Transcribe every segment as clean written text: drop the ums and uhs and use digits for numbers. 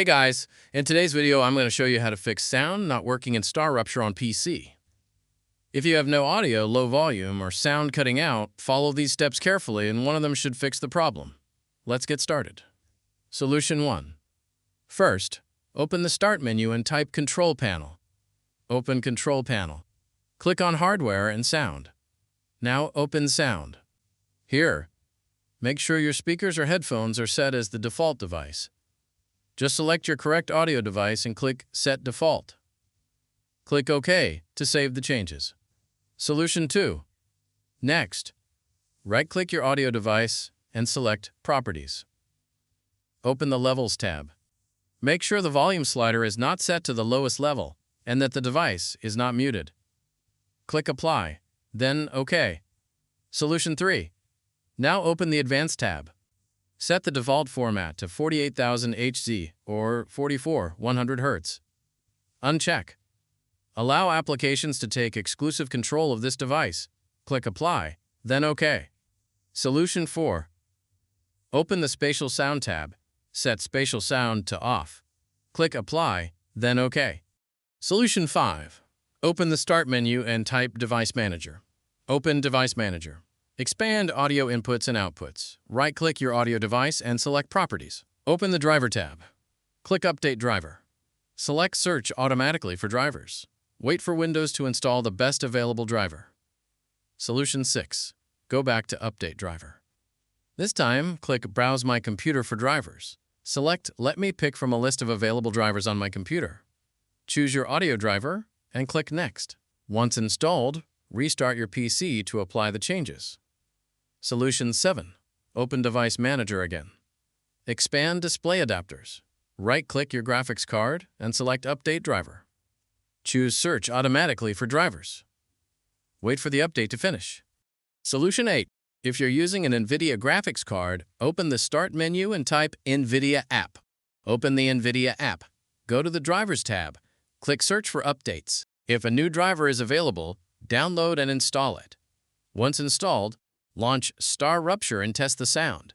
Hey guys, in today's video I'm going to show you how to fix sound not working in Star Rupture on PC. If you have no audio, low volume, or sound cutting out, follow these steps carefully and one of them should fix the problem. Let's get started. Solution 1. First, open the Start menu and type Control Panel. Open Control Panel. Click on Hardware and Sound. Now open Sound. Here, make sure your speakers or headphones are set as the default device. Just select your correct audio device and click Set Default. Click OK to save the changes. Solution 2. Next, right-click your audio device and select Properties. Open the Levels tab. Make sure the volume slider is not set to the lowest level and that the device is not muted. Click Apply, then OK. Solution 3. Now open the Advanced tab. Set the default format to 48,000 Hz or 44,100 Hz. Uncheck. Allow applications to take exclusive control of this device. Click Apply, then OK. Solution 4. Open the Spatial Sound tab. Set Spatial Sound to Off. Click Apply, then OK. Solution 5. Open the Start menu and type Device Manager. Open Device Manager. Expand Audio Inputs and Outputs. Right-click your audio device and select Properties. Open the Driver tab. Click Update Driver. Select Search automatically for drivers. Wait for Windows to install the best available driver. Solution 6. Go back to Update Driver. This time, click Browse My Computer for drivers. Select Let me pick from a list of available drivers on my computer. Choose your audio driver and click Next. Once installed, restart your PC to apply the changes. Solution 7. Open Device Manager again. Expand Display Adapters. Right-click your graphics card and select Update Driver. Choose Search automatically for drivers. Wait for the update to finish. Solution 8. If you're using an NVIDIA graphics card, open the Start menu and type NVIDIA App. Open the NVIDIA app. Go to the Drivers tab. Click Search for updates. If a new driver is available, download and install it. Once installed, launch Star Rupture and test the sound.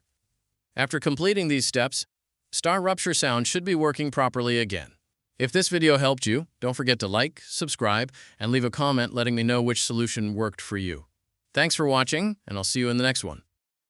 After completing these steps, Star Rupture sound should be working properly again. If this video helped you, don't forget to like, subscribe, and leave a comment letting me know which solution worked for you. Thanks for watching, and I'll see you in the next one.